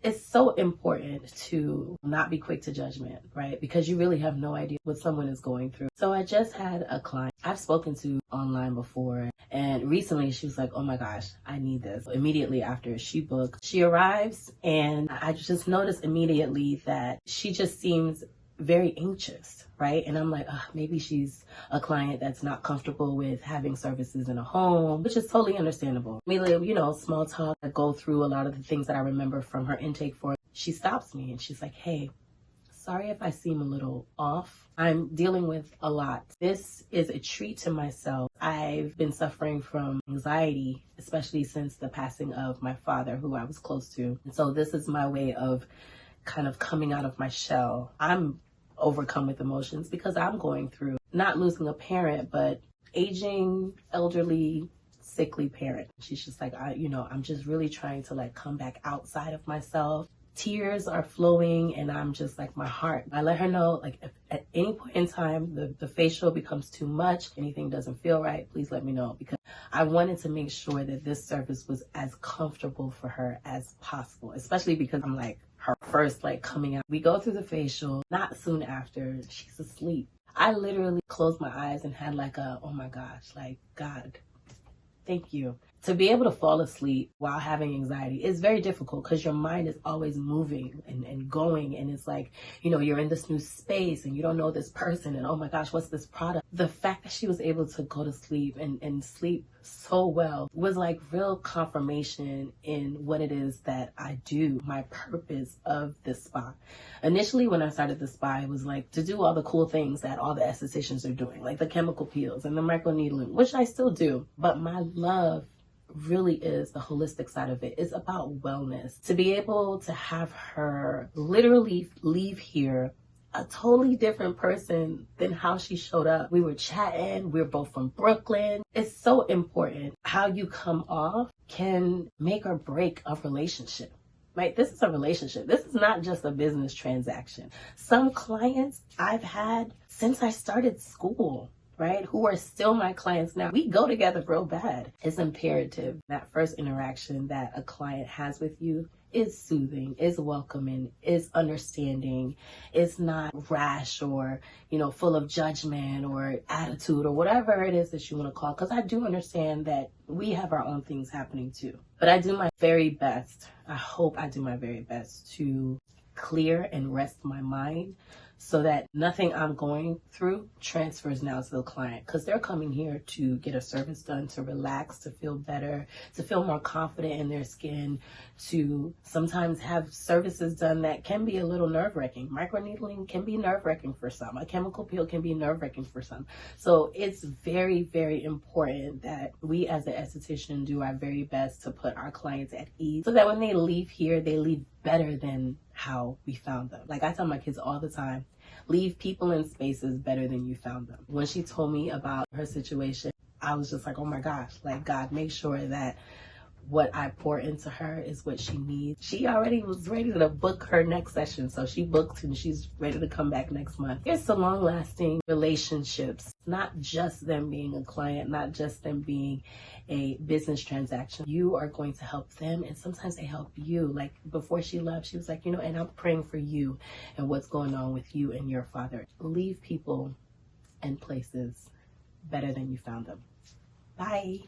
It's so important to not be quick to judgment, right? Because you really have no idea what someone is going through. So I just had a client I've spoken to online before, and recently she was like, oh my gosh, I need this. Immediately after she booked, she arrives, and I just noticed immediately that she just seems very anxious, right? And I'm like, maybe she's a client that's not comfortable with having services in a home, which is totally understandable. Immediately, small talk, I go through a lot of the things that I remember from her intake form. She stops me and she's like, hey, sorry if I seem a little off. I'm dealing with a lot. This is a treat to myself. I've been suffering from anxiety, especially since the passing of my father, who I was close to. And so this is my way of kind of coming out of my shell. I'm overcome with emotions because I'm going through not losing a parent, but aging, elderly, sickly parent. She's just like, I'm just really trying to come back outside of myself. Tears are flowing and I'm just like, my heart. I let her know, if at any point in time the facial becomes too much, anything doesn't feel right, please let me know, because I wanted to make sure that this service was as comfortable for her as possible, especially because I'm her first coming out. We go through the facial, not soon after, she's asleep. I literally closed my eyes and had oh my gosh, God, thank you. To be able to fall asleep while having anxiety is very difficult because your mind is always moving and going. And it's you're in this new space and you don't know this person. And oh my gosh, what's this product? The fact that she was able to go to sleep and sleep so well was real confirmation in what it is that I do, my purpose of this spa. Initially, when I started the spa, it was to do all the cool things that all the estheticians are doing, like the chemical peels and the microneedling, which I still do. But my love really is the holistic side of it. It's about wellness. To be able to have her literally leave here a totally different person than how she showed up. We were chatting. We're both from Brooklyn. It's so important. How you come off can make or break a relationship. Right? This is a relationship. This is not just a business transaction. Some clients I've had since I started school, right, who are still my clients now, we go together real bad. It's imperative that first interaction that a client has with you is soothing, is welcoming, is understanding, is not rash or, full of judgment or attitude or whatever it is that you want to call. Because I do understand that we have our own things happening too. But I do my very best. I hope I do my very best to clear and rest my mind so that nothing I'm going through transfers now to the client, because they're coming here to get a service done, to relax, to feel better, to feel more confident in their skin, to sometimes have services done that can be a little nerve-wracking. Microneedling can be nerve-wracking for some. A chemical peel can be nerve-wracking for some. So it's very, very important that we as an esthetician do our very best to put our clients at ease so that when they leave here, they leave better than how we found them. I tell my kids all the time, leave people in spaces better than you found them. When she told me about her situation, I was just oh my gosh, God, make sure that what I pour into her is what she needs. She already was ready to book her next session. So she booked and she's ready to come back next month. It's the long-lasting relationships, not just them being a client, not just them being a business transaction. You are going to help them, and sometimes they help you. Before she left, she was and I'm praying for you and what's going on with you and your father. Leave people and places better than you found them. Bye.